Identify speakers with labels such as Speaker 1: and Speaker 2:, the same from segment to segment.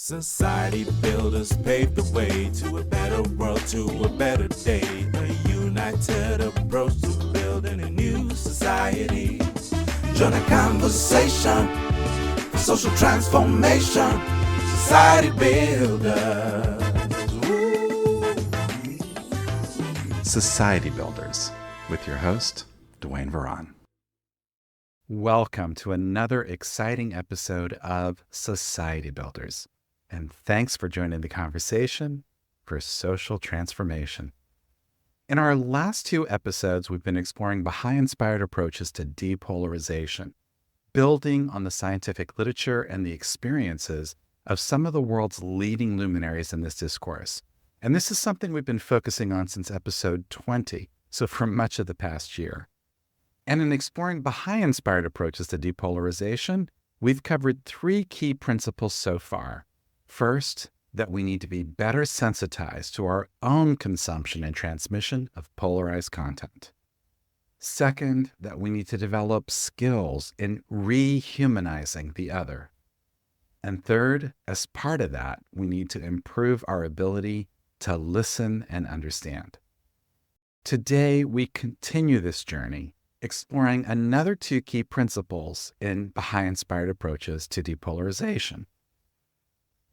Speaker 1: Society builders paved the way to a better world, to a better day. A united approach to building a new society. Join a conversation for social transformation. Society builders. Woo.
Speaker 2: Society Builders with your host, Dwayne Veron. Welcome to another exciting episode of Society Builders. And thanks for joining the conversation for social transformation. In our last two episodes, we've been exploring Baha'i-inspired approaches to depolarization, building on the scientific literature and the experiences of some of the world's leading luminaries in this discourse. And this is something we've been focusing on since episode 20, so for much of the past year. And in exploring Baha'i-inspired approaches to depolarization, we've covered three key principles so far. First, that we need to be better sensitized to our own consumption and transmission of polarized content. Second, that we need to develop skills in rehumanizing the other. And third, as part of that, we need to improve our ability to listen and understand. Today, we continue this journey, exploring another two key principles in Baha'i-inspired approaches to depolarization.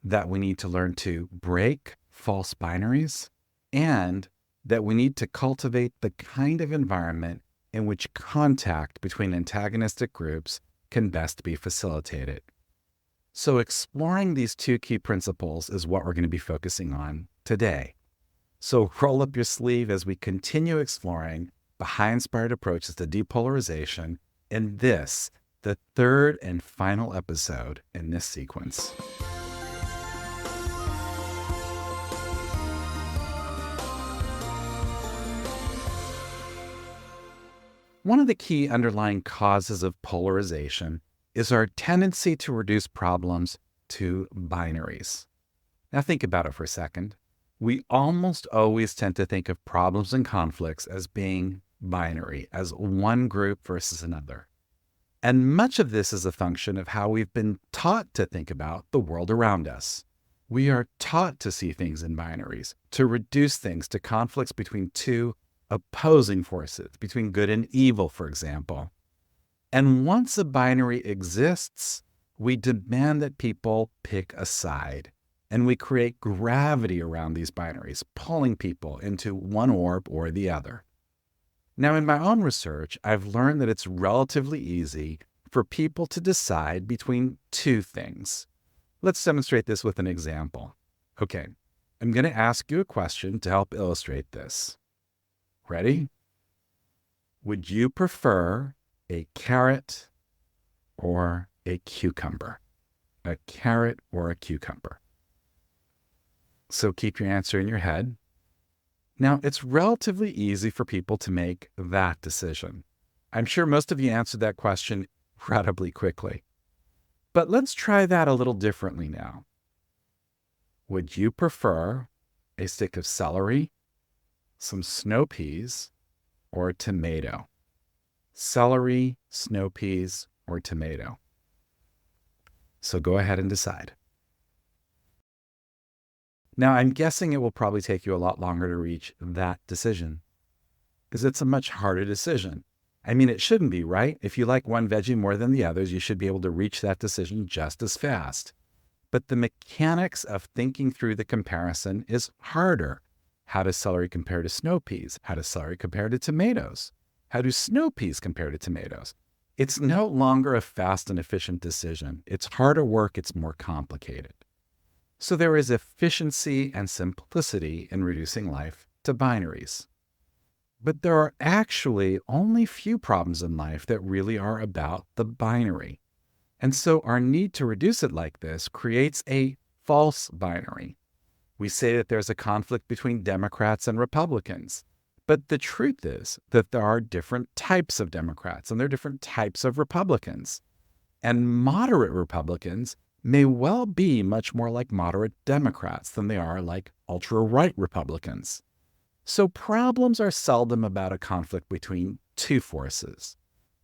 Speaker 2: That we need to learn to break false binaries, and that we need to cultivate the kind of environment in which contact between antagonistic groups can best be facilitated. So exploring these two key principles is what we're going to be focusing on today. So roll up your sleeve as we continue exploring Baha'i-inspired approaches to depolarization in this, the third and final episode in this sequence. One of the key underlying causes of polarization is our tendency to reduce problems to binaries. Now think about it for a second. We almost always tend to think of problems and conflicts as being binary, as one group versus another. And much of this is a function of how we've been taught to think about the world around us. We are taught to see things in binaries, to reduce things to conflicts between two opposing forces, between good and evil, for example. And once a binary exists, we demand that people pick a side. And we create gravity around these binaries, pulling people into one orb or the other. Now, in my own research, I've learned that it's relatively easy for people to decide between two things. Let's demonstrate this with an example. Okay, I'm going to ask you a question to help illustrate this. Ready? Would you prefer a carrot or a cucumber? A carrot or a cucumber? So keep your answer in your head. Now, it's relatively easy for people to make that decision. I'm sure most of you answered that question incredibly quickly. But let's try that a little differently now. Would you prefer a stick of celery, some snow peas, or a tomato? Celery, snow peas, or tomato? So go ahead and decide. Now, I'm guessing it will probably take you a lot longer to reach that decision, because it's a much harder decision. I mean, it shouldn't be, right? If you like one veggie more than the others, you should be able to reach that decision just as fast. But the mechanics of thinking through the comparison is harder. How does celery compare to snow peas? How does celery compare to tomatoes? How do snow peas compare to tomatoes? It's no longer a fast and efficient decision. It's harder work. It's more complicated. So there is efficiency and simplicity in reducing life to binaries. But there are actually only few problems in life that really are about the binary. And so our need to reduce it like this creates a false binary. We say that there's a conflict between Democrats and Republicans. But the truth is that there are different types of Democrats and there are different types of Republicans. And moderate Republicans may well be much more like moderate Democrats than they are like ultra-right Republicans. So problems are seldom about a conflict between two forces.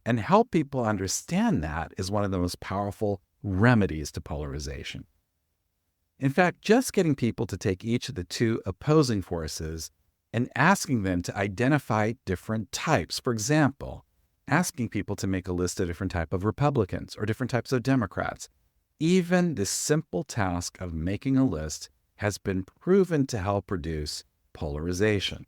Speaker 2: And help people understand that is one of the most powerful remedies to polarization. In fact, just getting people to take each of the two opposing forces and asking them to identify different types. For example, asking people to make a list of different types of Republicans or different types of Democrats. Even the simple task of making a list has been proven to help reduce polarization.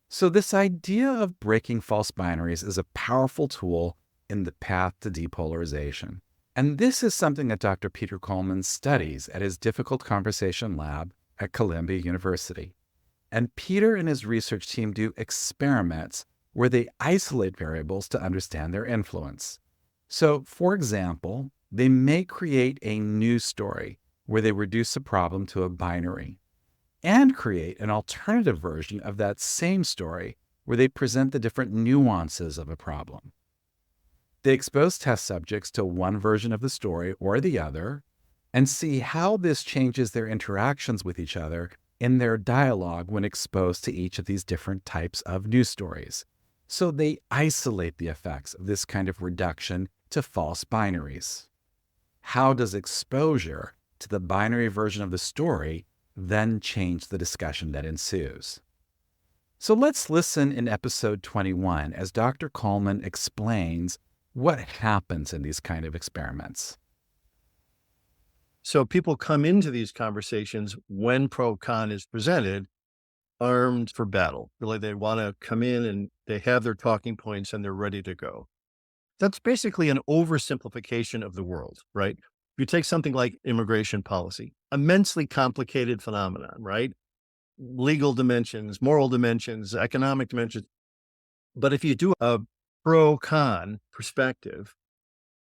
Speaker 2: So this idea of breaking false binaries is a powerful tool in the path to depolarization. And this is something that Dr. Peter Coleman studies at his Difficult Conversation Lab at Columbia University. And Peter and his research team do experiments where they isolate variables to understand their influence. So, for example, they may create a new story where they reduce a problem to a binary, and create an alternative version of that same story where they present the different nuances of a problem. They expose test subjects to one version of the story or the other and see how this changes their interactions with each other in their dialogue when exposed to each of these different types of news stories. So they isolate the effects of this kind of reduction to false binaries. How does exposure to the binary version of the story then change the discussion that ensues? So let's listen in episode 21 as Dr. Coleman explains what happens in these kind of experiments.
Speaker 3: So people come into these conversations when pro-con is presented, armed for battle. Really, they want to come in and they have their talking points and they're ready to go. That's basically an oversimplification of the world, right? If you take something like immigration policy, immensely complicated phenomenon, right? Legal dimensions, moral dimensions, economic dimensions. But if you do a pro-con perspective,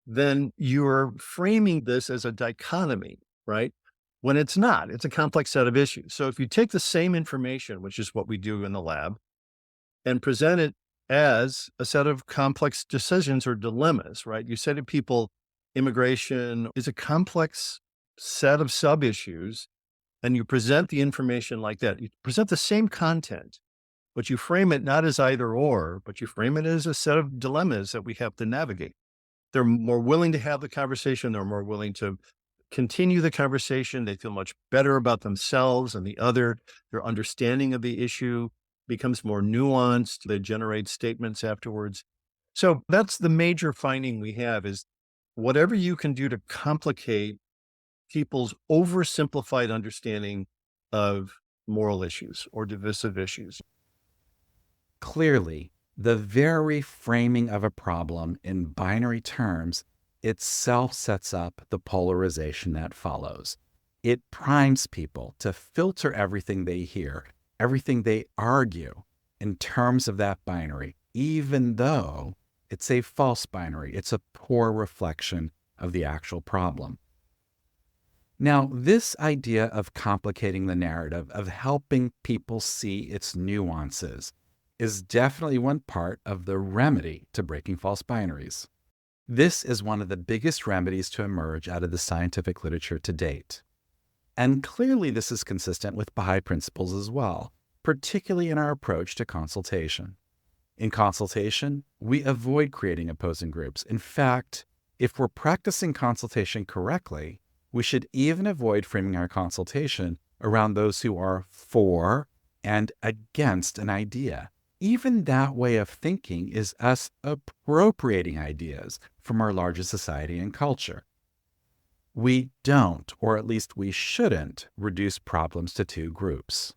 Speaker 3: then you're framing this as a dichotomy, right? When it's not, it's a complex set of issues. So if you take the same information, which is what we do in the lab, and present it as a set of complex decisions or dilemmas, right? You say to people, immigration is a complex set of sub-issues, and you present the information like that. You present the same content, but you frame it not as either or, but you frame it as a set of dilemmas that we have to navigate. They're more willing to have the conversation. They're more willing to continue the conversation. They feel much better about themselves and the other. Their understanding of the issue becomes more nuanced. They generate statements afterwards. So that's the major finding we have is whatever you can do to complicate people's oversimplified understanding of moral issues or divisive issues.
Speaker 2: Clearly, the very framing of a problem in binary terms itself sets up the polarization that follows. It primes people to filter everything they hear, everything they argue in terms of that binary, even though it's a false binary. It's a poor reflection of the actual problem. Now, this idea of complicating the narrative, of helping people see its nuances, is definitely one part of the remedy to breaking false binaries. This is one of the biggest remedies to emerge out of the scientific literature to date. And clearly this is consistent with Baha'i principles as well, particularly in our approach to consultation. In consultation, we avoid creating opposing groups. In fact, if we're practicing consultation correctly, we should even avoid framing our consultation around those who are for and against an idea. Even that way of thinking is us appropriating ideas from our larger society and culture. We don't, or at least we shouldn't, reduce problems to two groups.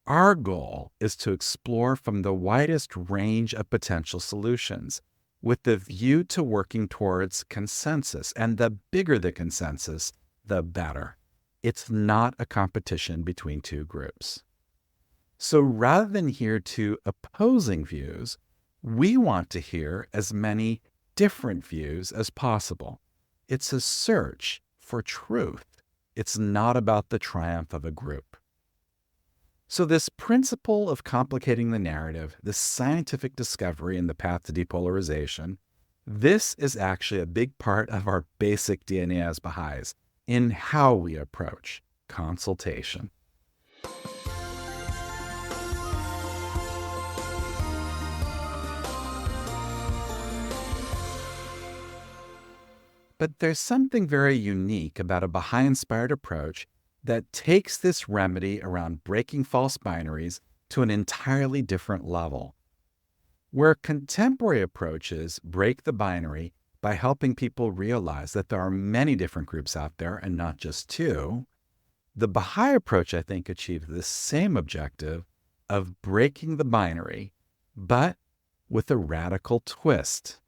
Speaker 2: Our goal is to explore from the widest range of potential solutions with the view to working towards consensus, and the bigger the consensus, the better. It's not a competition between two groups. So rather than hear two opposing views, we want to hear as many different views as possible. It's a search for truth. It's not about the triumph of a group. So this principle of complicating the narrative, this scientific discovery in the path to depolarization, this is actually a big part of our basic DNA as Baha'is in how we approach consultation. But there's something very unique about a Baha'i-inspired approach that takes this remedy around breaking false binaries to an entirely different level. Where contemporary approaches break the binary by helping people realize that there are many different groups out there and not just two, the Baha'i approach, I think, achieves the same objective of breaking the binary, but with a radical twist.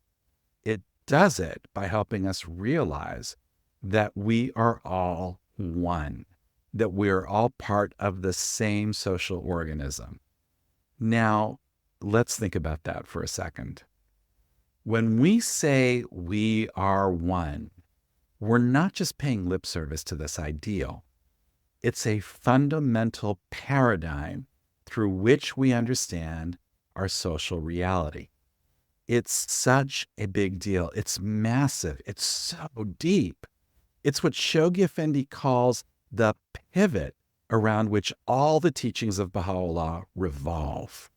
Speaker 2: It does it by helping us realize that we are all one, that we are all part of the same social organism. Now, let's think about that for a second. When we say we are one, we're not just paying lip service to this ideal. It's a fundamental paradigm through which we understand our social reality. It's such a big deal. It's massive. It's so deep. It's what Shoghi Effendi calls the pivot around which all the teachings of Baha'u'llah revolve.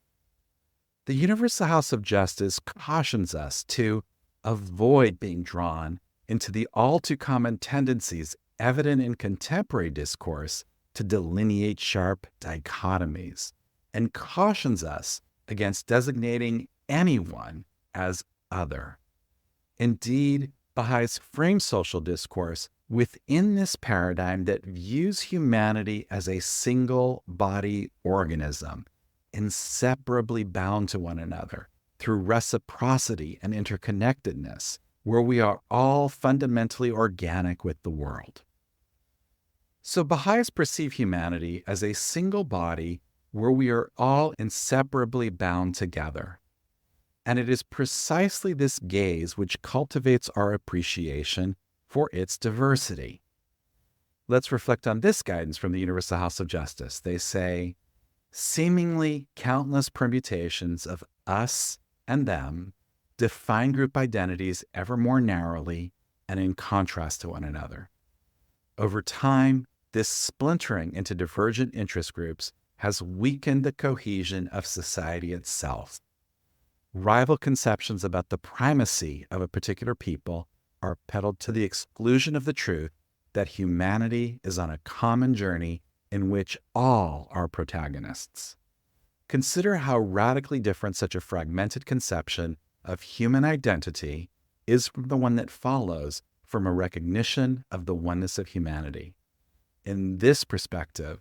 Speaker 2: The Universal House of Justice cautions us to avoid being drawn into the all-too-common tendencies evident in contemporary discourse to delineate sharp dichotomies, and cautions us against designating anyone as other. Indeed, Baha'is frame social discourse within this paradigm that views humanity as a single body organism, inseparably bound to one another through reciprocity and interconnectedness, where we are all fundamentally organic with the world. So Baha'is perceive humanity as a single body where we are all inseparably bound together. And it is precisely this gaze which cultivates our appreciation for its diversity. Let's reflect on this guidance from the Universal House of Justice. They say, seemingly countless permutations of us and them define group identities ever more narrowly and in contrast to one another. Over time, this splintering into divergent interest groups has weakened the cohesion of society itself. Rival conceptions about the primacy of a particular people are peddled to the exclusion of the truth that humanity is on a common journey in which all are protagonists. Consider how radically different such a fragmented conception of human identity is from the one that follows from a recognition of the oneness of humanity. In this perspective,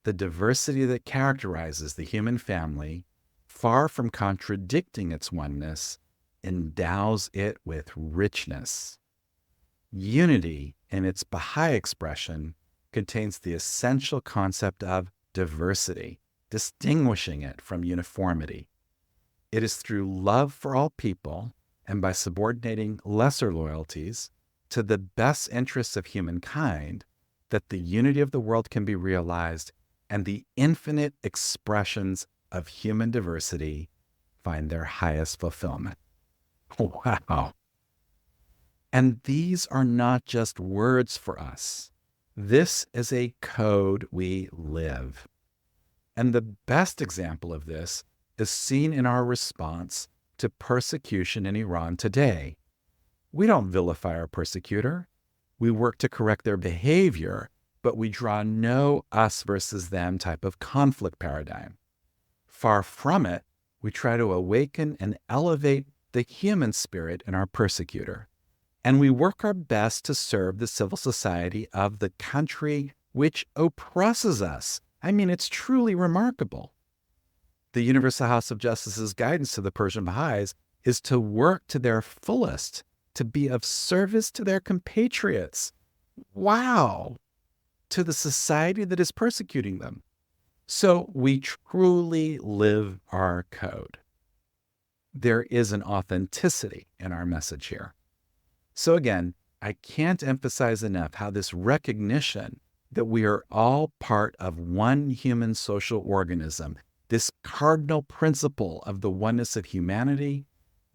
Speaker 2: the diversity that characterizes the human family, far from contradicting its oneness, endows it with richness. Unity, in its Baha'i expression, contains the essential concept of diversity, distinguishing it from uniformity. It is through love for all people, and by subordinating lesser loyalties to the best interests of humankind, that the unity of the world can be realized and the infinite expressions of human diversity find their highest fulfillment. Wow. And these are not just words for us. This is a code we live. And the best example of this is seen in our response to persecution in Iran today. We don't vilify our persecutor. We work to correct their behavior, but we draw no us versus them type of conflict paradigm. Far from it, we try to awaken and elevate the human spirit in our persecutor. And we work our best to serve the civil society of the country which oppresses us. I mean, it's truly remarkable. The Universal House of Justice's guidance to the Persian Baha'is is to work to their fullest, to be of service to their compatriots. Wow! To the society that is persecuting them. So we truly live our code. There is an authenticity in our message here. So again, I can't emphasize enough how this recognition that we are all part of one human social organism, this cardinal principle of the oneness of humanity,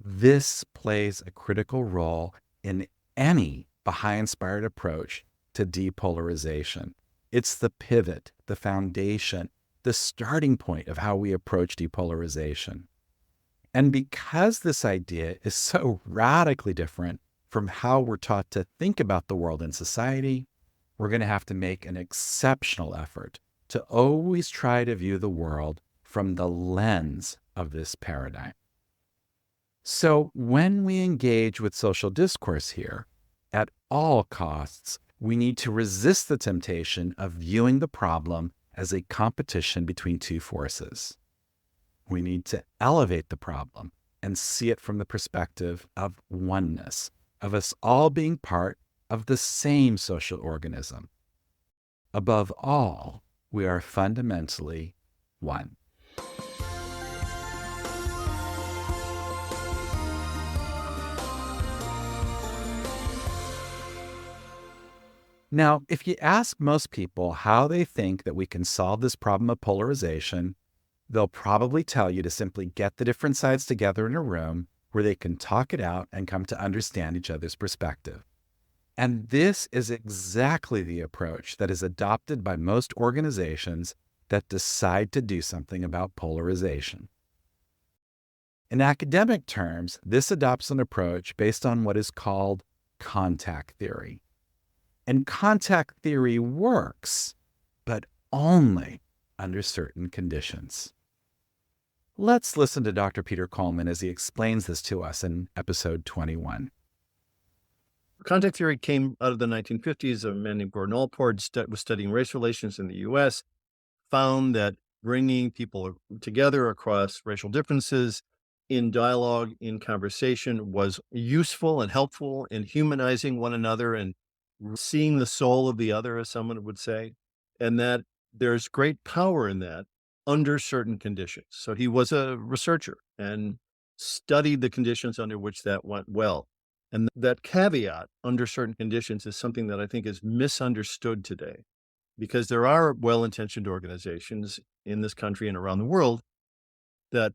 Speaker 2: this plays a critical role in any Baha'i-inspired approach to depolarization. It's the pivot, the foundation, the starting point of how we approach depolarization. And because this idea is so radically different from how we're taught to think about the world and society, we're going to have to make an exceptional effort to always try to view the world from the lens of this paradigm. So when we engage with social discourse here, at all costs, we need to resist the temptation of viewing the problem as a competition between two forces. We need to elevate the problem and see it from the perspective of oneness, of us all being part of the same social organism. Above all, we are fundamentally one. Now, if you ask most people how they think that we can solve this problem of polarization, they'll probably tell you to simply get the different sides together in a room where they can talk it out and come to understand each other's perspective. And this is exactly the approach that is adopted by most organizations that decide to do something about polarization. In academic terms, this adopts an approach based on what is called contact theory. And contact theory works, but only under certain conditions. Let's listen to Dr. Peter Coleman as he explains this to us in episode 21.
Speaker 3: Contact theory came out of the 1950s. A man named Gordon Allport was studying race relations in the U.S., found that bringing people together across racial differences in dialogue, in conversation, was useful and helpful in humanizing one another and seeing the soul of the other, as someone would say, and that there's great power in that under certain conditions. So he was a researcher and studied the conditions under which that went well. And that caveat, under certain conditions, is something that I think is misunderstood today, because there are well-intentioned organizations in this country and around the world that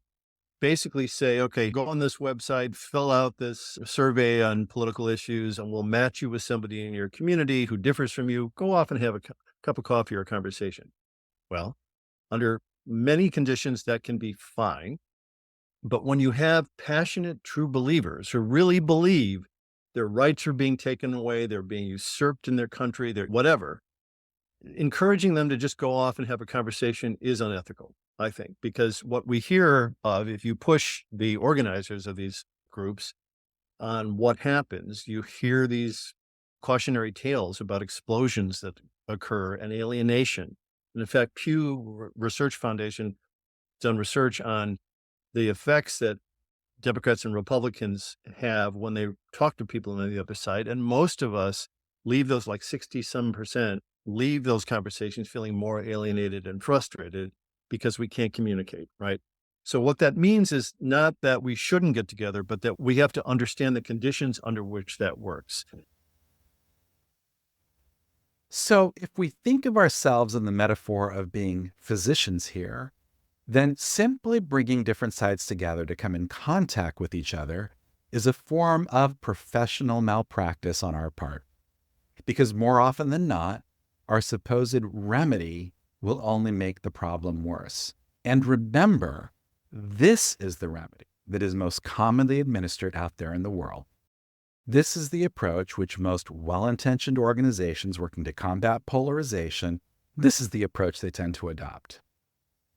Speaker 3: basically say, okay, go on this website, fill out this survey on political issues, and we'll match you with somebody in your community who differs from you. Go off and have a cup of coffee or a conversation. Well, under many conditions, that can be fine. But when you have passionate, true believers who really believe their rights are being taken away, they're being usurped in their country, they're whatever, encouraging them to just go off and have a conversation is unethical, I think, because what we hear of, if you push the organizers of these groups on what happens, you hear these cautionary tales about explosions that occur and alienation. And in fact, Pew Research Foundation done research on the effects that Democrats and Republicans have when they talk to people on the other side. And most of us leave those, like 60-some%, leave those conversations feeling more alienated and frustrated because we can't communicate, right? So what that means is not that we shouldn't get together, but that we have to understand the conditions under which that works.
Speaker 2: So if we think of ourselves in the metaphor of being physicians here, then simply bringing different sides together to come in contact with each other is a form of professional malpractice on our part. Because more often than not, our supposed remedy will only make the problem worse. And remember, this is the remedy that is most commonly administered out there in the world. This is the approach which most well-intentioned organizations working to combat polarization, this is the approach they tend to adopt.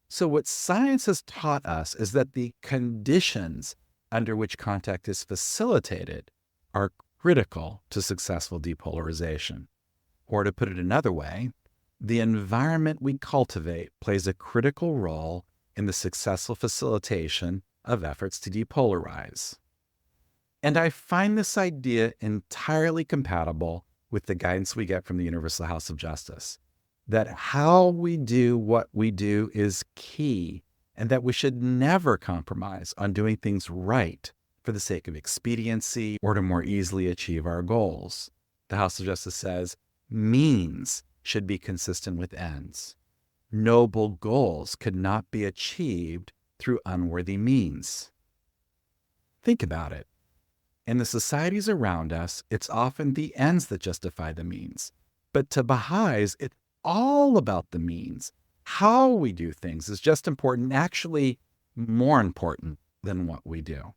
Speaker 2: So what science has taught us is that the conditions under which contact is facilitated are critical to successful depolarization. Or to put it another way, the environment we cultivate plays a critical role in the successful facilitation of efforts to depolarize. And I find this idea entirely compatible with the guidance we get from the Universal House of Justice, that how we do what we do is key, and that we should never compromise on doing things right for the sake of expediency or to more easily achieve our goals. The House of Justice says means should be consistent with ends. Noble goals could not be achieved through unworthy means. Think about it. In the societies around us, it's often the ends that justify the means. But to Baha'is, it's all about the means. How we do things is just important, actually more important than what we do.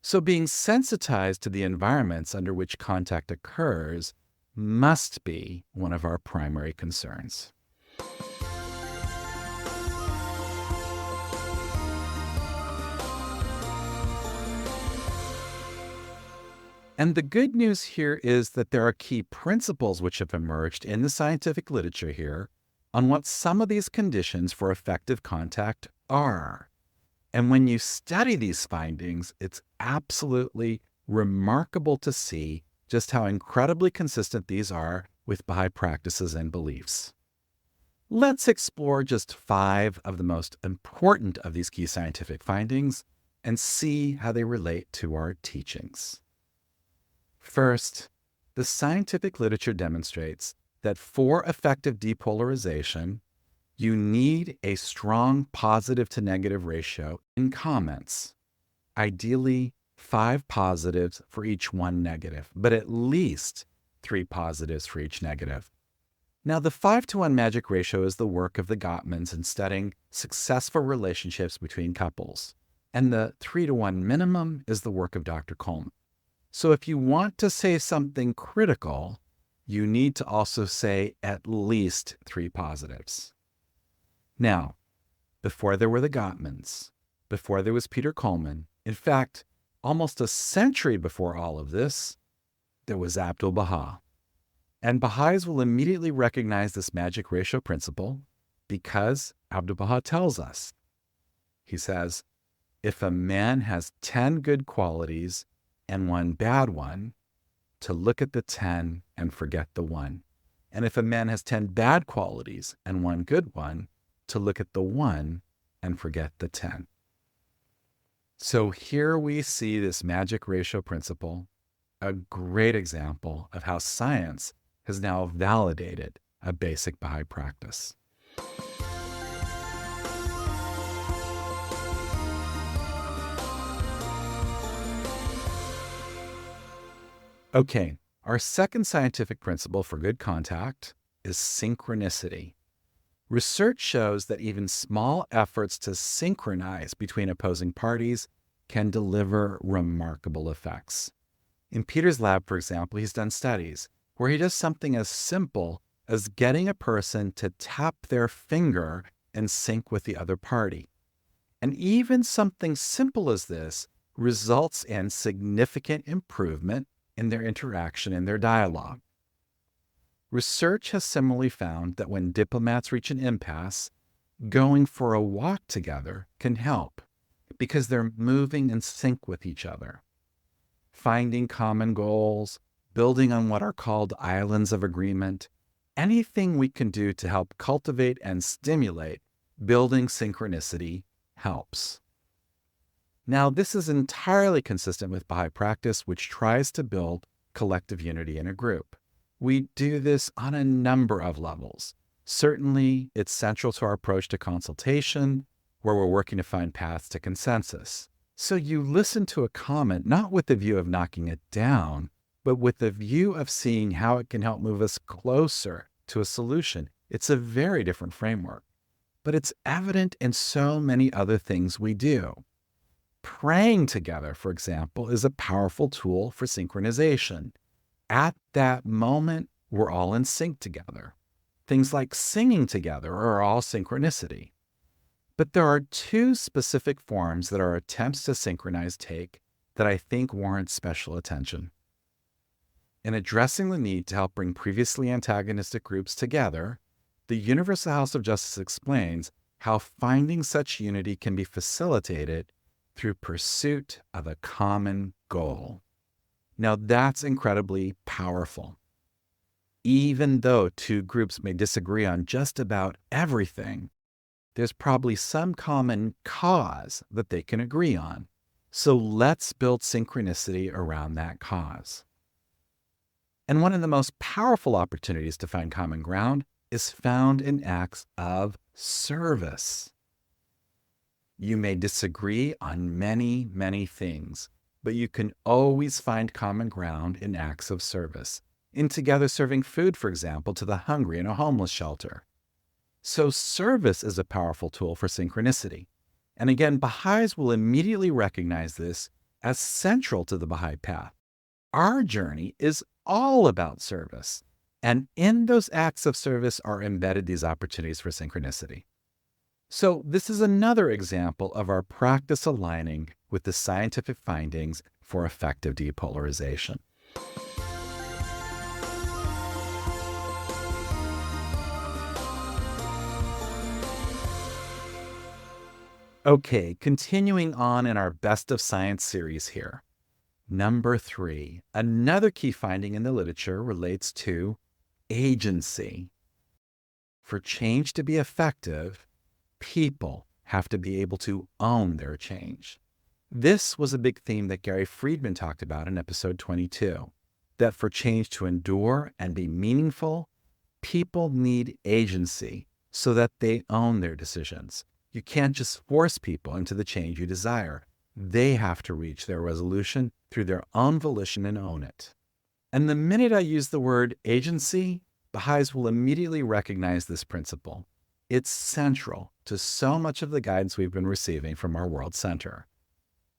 Speaker 2: So being sensitized to the environments under which contact occurs must be one of our primary concerns. And the good news here is that there are key principles which have emerged in the scientific literature here on what some of these conditions for effective contact are. And when you study these findings, it's absolutely remarkable to see just how incredibly consistent these are with Baha'i practices and beliefs. Let's explore just 5 of the most important of these key scientific findings and see how they relate to our teachings. First, the scientific literature demonstrates that for effective depolarization, you need a strong positive to negative ratio in comments. Ideally, 5 positives for each 1 negative, but at least 3 positives for each negative. Now, the 5-to-1 magic ratio is the work of the Gottmans in studying successful relationships between couples, and the 3-to-1 minimum is the work of Dr. Coleman. So if you want to say something critical, you need to also say at least 3 positives. Now, before there were the Gottmans, before there was Peter Coleman, in fact, almost a century before all of this, there was Abdu'l-Baha. And Baha'is will immediately recognize this magic ratio principle because Abdu'l-Baha tells us. He says, if a man has 10 good qualities and 1 bad one, to look at the 10 and forget the 1. And if a man has 10 bad qualities and 1 good one, to look at the 1 and forget the 10. So here we see this magic ratio principle, a great example of how science has now validated a basic Baha'i practice. Okay, our second scientific principle for good contact is synchronicity. Research shows that even small efforts to synchronize between opposing parties can deliver remarkable effects. In Peter's lab, for example, he's done studies where he does something as simple as getting a person to tap their finger in sync with the other party. And even something simple as this results in significant improvement in their interaction and their dialogue. Research has similarly found that when diplomats reach an impasse, going for a walk together can help because they're moving in sync with each other. Finding common goals, building on what are called islands of agreement, anything we can do to help cultivate and stimulate building synchronicity helps. Now, this is entirely consistent with Baha'i practice, which tries to build collective unity in a group. We do this on a number of levels. Certainly, it's central to our approach to consultation, where we're working to find paths to consensus. So you listen to a comment not with the view of knocking it down, but with the view of seeing how it can help move us closer to a solution. It's a very different framework, but it's evident in so many other things we do. Praying together, for example, is a powerful tool for synchronization. At that moment, we're all in sync together. Things like singing together are all synchronicity. But there are 2 specific forms that our attempts to synchronize take that I think warrant special attention. In addressing the need to help bring previously antagonistic groups together, the Universal House of Justice explains how finding such unity can be facilitated through pursuit of a common goal. Now that's incredibly powerful. Even though 2 groups may disagree on just about everything, there's probably some common cause that they can agree on. So let's build synchronicity around that cause. And one of the most powerful opportunities to find common ground is found in acts of service. You may disagree on many, many things, but you can always find common ground in acts of service. In together serving food, for example, to the hungry in a homeless shelter. So service is a powerful tool for synchronicity. And again, Baha'is will immediately recognize this as central to the Baha'i path. Our journey is all about service. And in those acts of service are embedded these opportunities for synchronicity. So this is another example of our practice aligning with the scientific findings for effective depolarization. Okay, continuing on in our Best of Science series here. Number 3, another key finding in the literature relates to agency. For change to be effective, people have to be able to own their change. This was a big theme that Gary Friedman talked about in episode 22, that for change to endure and be meaningful, people need agency so that they own their decisions. You can't just force people into the change you desire. They have to reach their resolution through their own volition and own it. And the minute I use the word agency, Baha'is will immediately recognize this principle. It's central to so much of the guidance we've been receiving from our World Center.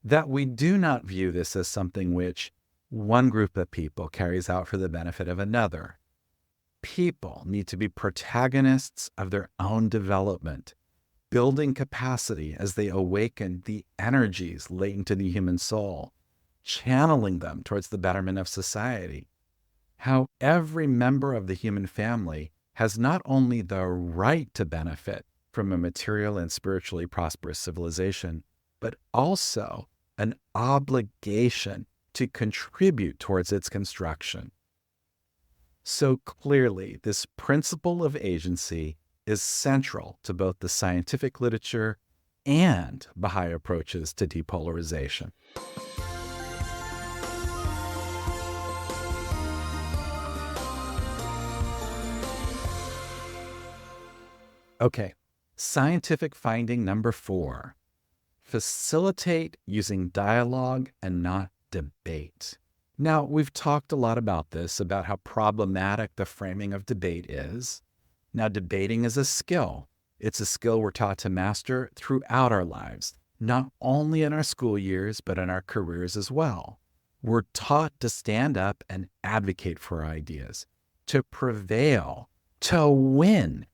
Speaker 2: That we do not view this as something which one group of people carries out for the benefit of another. People need to be protagonists of their own development, building capacity as they awaken the energies latent in the human soul, channeling them towards the betterment of society. How every member of the human family has not only the right to benefit from a material and spiritually prosperous civilization, but also an obligation to contribute towards its construction. So clearly, this principle of agency is central to both the scientific literature and Baha'i approaches to depolarization. Okay, scientific finding number 4. Facilitate using dialogue and not debate. Now, we've talked a lot about this, about how problematic the framing of debate is. Now, debating is a skill. It's a skill we're taught to master throughout our lives, not only in our school years, but in our careers as well. We're taught to stand up and advocate for our ideas, to prevail, to win.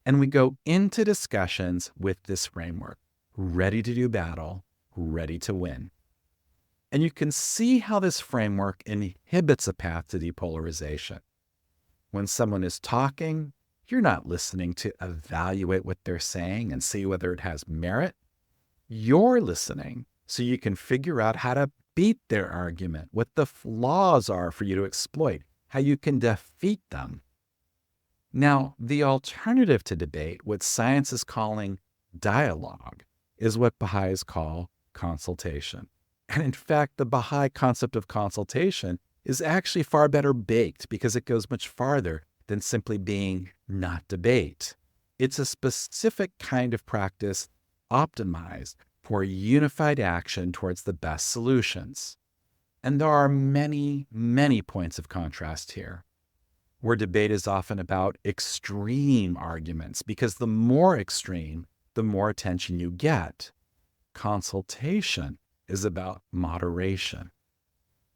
Speaker 2: And we go into discussions with this framework, ready to do battle, ready to win. And you can see how this framework inhibits a path to depolarization. When someone is talking, you're not listening to evaluate what they're saying and see whether it has merit. You're listening so you can figure out how to beat their argument, what the flaws are for you to exploit, how you can defeat them. Now, the alternative to debate, what science is calling dialogue, is what Baha'is call consultation. And in fact, the Baha'i concept of consultation is actually far better baked because it goes much farther than simply being not debate. It's a specific kind of practice optimized for unified action towards the best solutions. And there are many, many points of contrast here, where debate is often about extreme arguments, because the more extreme, the more attention you get. Consultation is about moderation.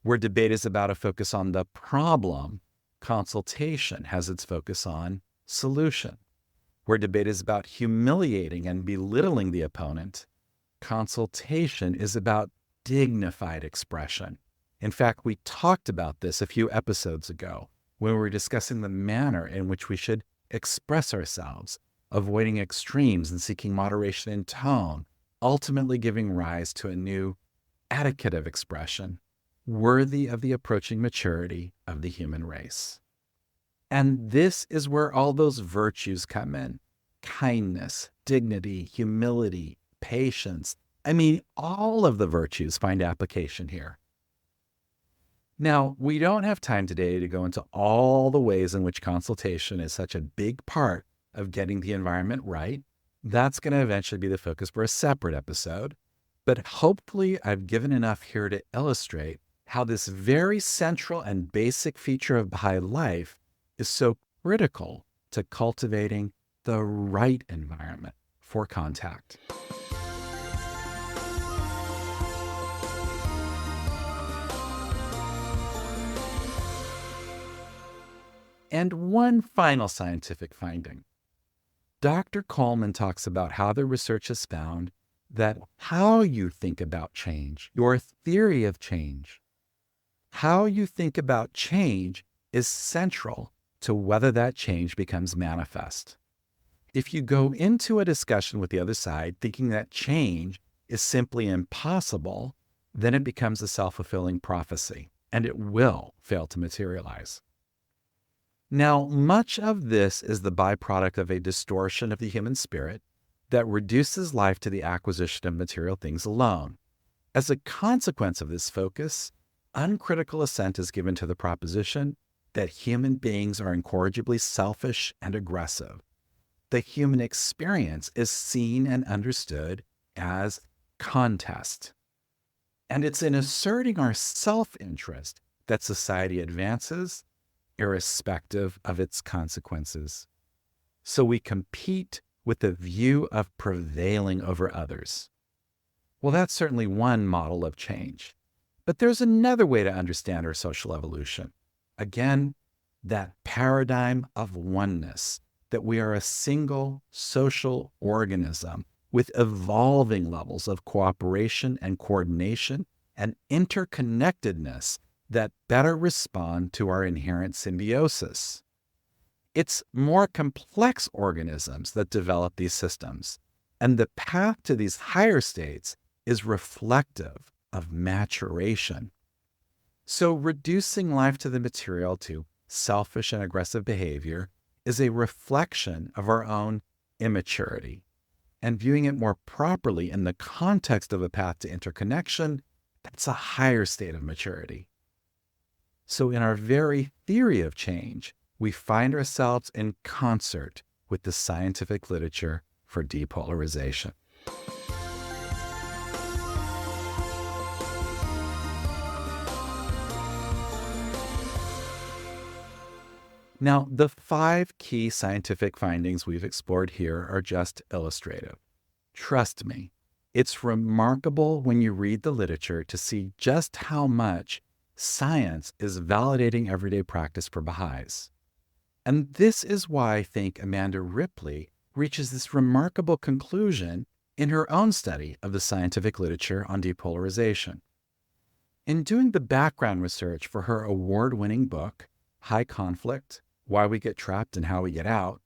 Speaker 2: Where debate is about a focus on the problem, consultation has its focus on solution. Where debate is about humiliating and belittling the opponent, consultation is about dignified expression. In fact, we talked about this a few episodes ago when we were discussing the manner in which we should express ourselves, avoiding extremes and seeking moderation in tone, ultimately giving rise to a new etiquette of expression worthy of the approaching maturity of the human race. And this is where all those virtues come in. Kindness, dignity, humility, patience. I mean, all of the virtues find application here. Now, we don't have time today to go into all the ways in which consultation is such a big part of getting the environment right. That's going to eventually be the focus for a separate episode. But hopefully I've given enough here to illustrate how this very central and basic feature of Baha'i life is so critical to cultivating the right environment for contact. And one final scientific finding. Dr. Coleman talks about how the research has found that how you think about change, your theory of change, how you think about change is central to whether that change becomes manifest. If you go into a discussion with the other side thinking that change is simply impossible, then it becomes a self-fulfilling prophecy, and it will fail to materialize. Now, much of this is the byproduct of a distortion of the human spirit that reduces life to the acquisition of material things alone. As a consequence of this focus, uncritical assent is given to the proposition that human beings are incorrigibly selfish and aggressive. The human experience is seen and understood as contest. And it's in asserting our self-interest that society advances, irrespective of its consequences. So we compete with the view of prevailing over others. Well, that's certainly one model of change. But there's another way to understand our social evolution. Again, that paradigm of oneness, that we are a single social organism with evolving levels of cooperation and coordination and interconnectedness that better respond to our inherent symbiosis. It's more complex organisms that develop these systems, and the path to these higher states is reflective of maturation. So reducing life to the material to selfish and aggressive behavior is a reflection of our own immaturity, and viewing it more properly in the context of a path to interconnection, that's a higher state of maturity. So in our very theory of change, we find ourselves in concert with the scientific literature for depolarization. Now, the 5 key scientific findings we've explored here are just illustrative. Trust me, it's remarkable when you read the literature to see just how much science is validating everyday practice for Baha'is. And this is why I think Amanda Ripley reaches this remarkable conclusion in her own study of the scientific literature on depolarization. In doing the background research for her award-winning book, High Conflict: Why We Get Trapped and How We Get Out,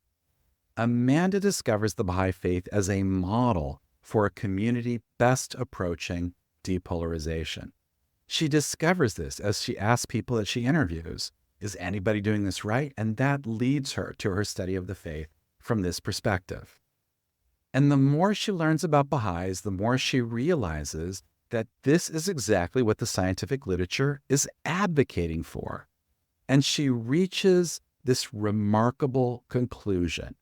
Speaker 2: Amanda discovers the Baha'i faith as a model for a community best approaching depolarization. She discovers this as she asks people that she interviews, is anybody doing this right? And that leads her to her study of the faith from this perspective. And the more she learns about Baha'is, the more she realizes that this is exactly what the scientific literature is advocating for. And she reaches this remarkable conclusion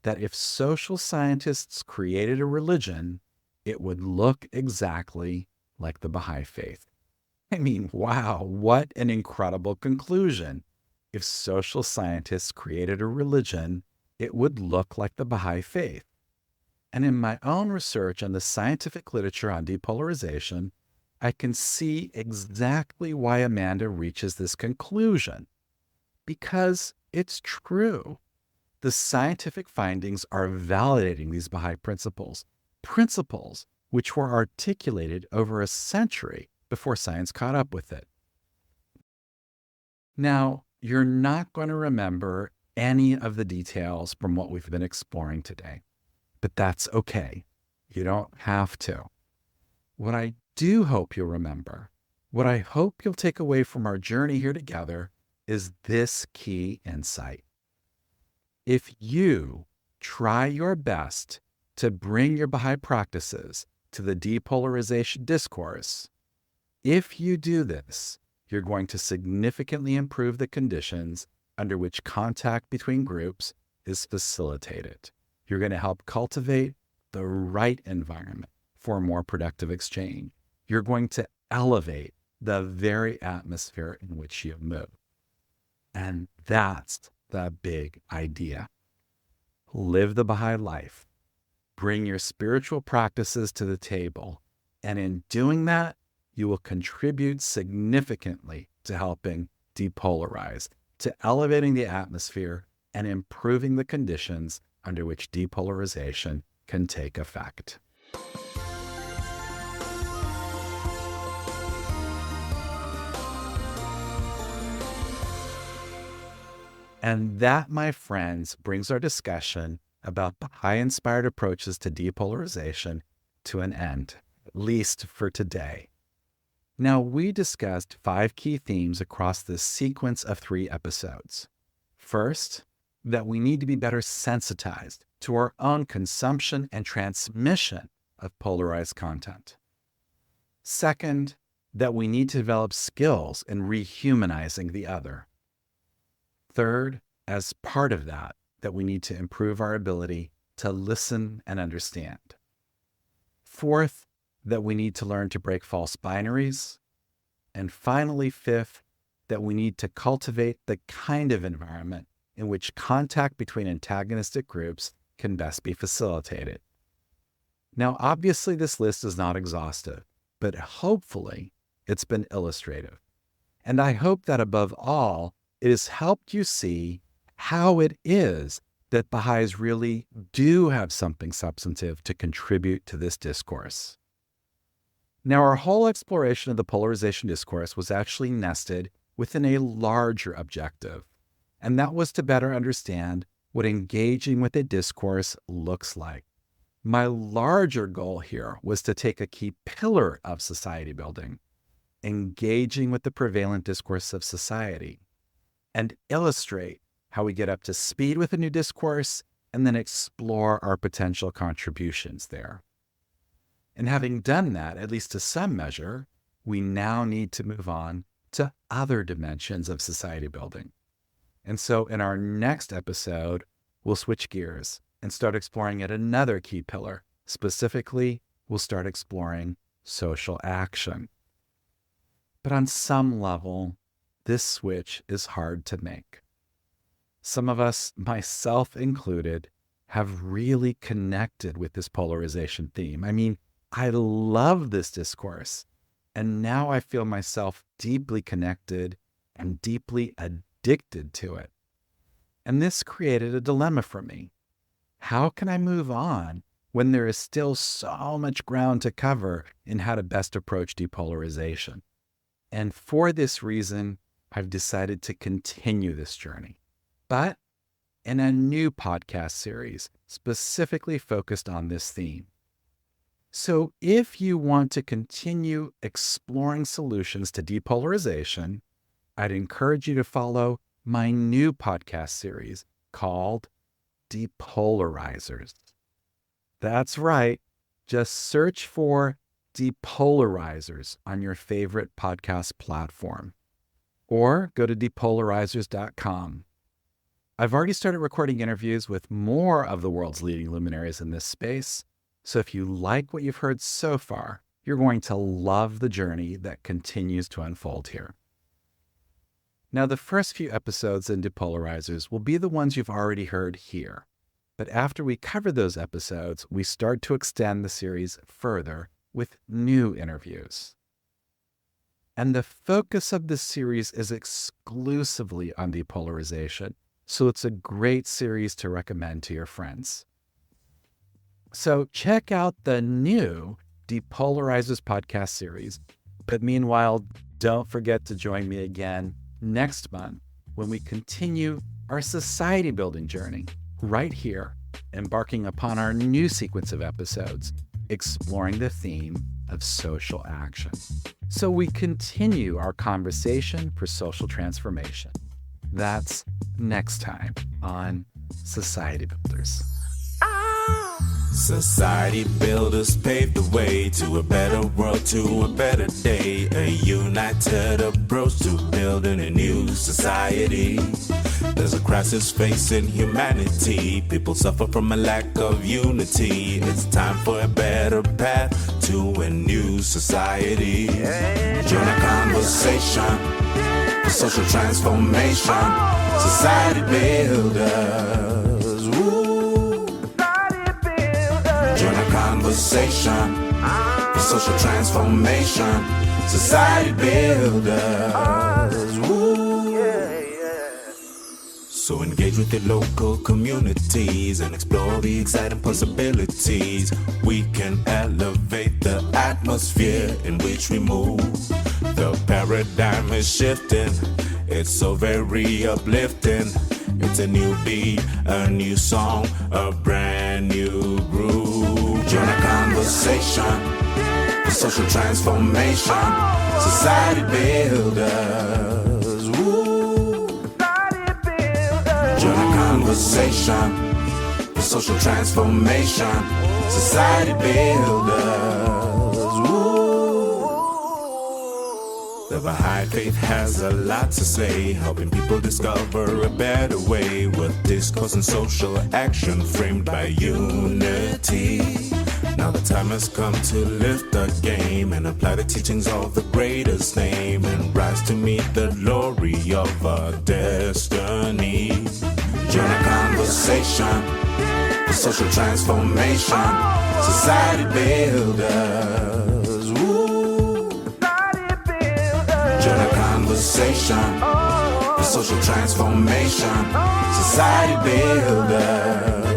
Speaker 2: that if social scientists created a religion, it would look exactly like the Baha'i faith. I mean, wow, what an incredible conclusion. If social scientists created a religion, it would look like the Baha'i faith. And in my own research on the scientific literature on depolarization, I can see exactly why Amanda reaches this conclusion. Because it's true. The scientific findings are validating these Baha'i principles, principles which were articulated over a century before science caught up with it. Now, you're not going to remember any of the details from what we've been exploring today, but that's okay. You don't have to. What I do hope you'll remember, what I hope you'll take away from our journey here together is this key insight. If you try your best to bring your Baha'i practices to the depolarization discourse, if you do this, you're going to significantly improve the conditions under which contact between groups is facilitated. You're going to help cultivate the right environment for more productive exchange. You're going to elevate the very atmosphere in which you move. And that's the big idea. Live the Baha'i life. Bring your spiritual practices to the table. And in doing that, you will contribute significantly to helping depolarize. to elevating the atmosphere and improving the conditions under which depolarization can take effect. And that, my friends, brings our discussion about Baha'i-inspired approaches to depolarization to an end, at least for today. Now, we discussed 5 key themes across this sequence of 3 episodes. First, that we need to be better sensitized to our own consumption and transmission of polarized content. Second, that we need to develop skills in rehumanizing the other. Third, as part of that we need to improve our ability to listen and understand. Fourth, that we need to learn to break false binaries. And finally, fifth, that we need to cultivate the kind of environment in which contact between antagonistic groups can best be facilitated. Now, obviously, this list is not exhaustive, but hopefully it's been illustrative. And I hope that above all, it has helped you see how it is that Baha'is really do have something substantive to contribute to this discourse. Now, our whole exploration of the polarization discourse was actually nested within a larger objective, and that was to better understand what engaging with a discourse looks like. My larger goal here was to take a key pillar of society building, engaging with the prevalent discourse of society, and illustrate how we get up to speed with a new discourse and then explore our potential contributions there. And having done that, at least to some measure, we now need to move on to other dimensions of society building. And so in our next episode, we'll switch gears and start exploring yet another key pillar. Specifically, we'll start exploring social action. But on some level, this switch is hard to make. Some of us, myself included, have really connected with this polarization theme. I mean, I love this discourse, and now I feel myself deeply connected and deeply addicted to it. And this created a dilemma for me. How can I move on when there is still so much ground to cover in how to best approach depolarization? And for this reason, I've decided to continue this journey, but in a new podcast series specifically focused on this theme. So if you want to continue exploring solutions to depolarization, I'd encourage you to follow my new podcast series called Depolarizers. That's right. Just search for Depolarizers on your favorite podcast platform, or go to depolarizers.com. I've already started recording interviews with more of the world's leading luminaries in this space, so if you like what you've heard so far, you're going to love the journey that continues to unfold here. Now, the first few episodes in Depolarizers will be the ones you've already heard here, but after we cover those episodes, we start to extend the series further with new interviews. And the focus of this series is exclusively on depolarization, so it's a great series to recommend to your friends. So check out the new Depolarizers podcast series, but meanwhile, don't forget to join me again next month when we continue our society building journey right here, embarking upon our new sequence of episodes, exploring the theme of social action. So we continue our conversation for social transformation. That's next time on Society Builders.
Speaker 1: Society builders paved the way to a better world, to a better day. A united approach to building a new society. There's a crisis facing humanity. People suffer from a lack of unity. It's time for a better path to a new society. Join a conversation for social transformation. Society builders. Woo. Join a conversation for social transformation. Society builders. Woo. So engage with your local communities and explore the exciting possibilities. We can elevate the atmosphere in which we move. The paradigm is shifting, it's so very uplifting. It's a new beat, a new song, a brand new groove. Join a conversation for social transformation. Society builders, woo. Join a conversation for social transformation. Society builders, woo. The Baha'i faith has a lot to say, helping people discover a better way with discourse and social action framed by unity. Now the time has come to lift the game and apply the teachings of the greatest name and rise to meet the glory of our destiny. Join a conversation for social transformation. Society builders, woo. Join a conversation for social transformation. Society builders.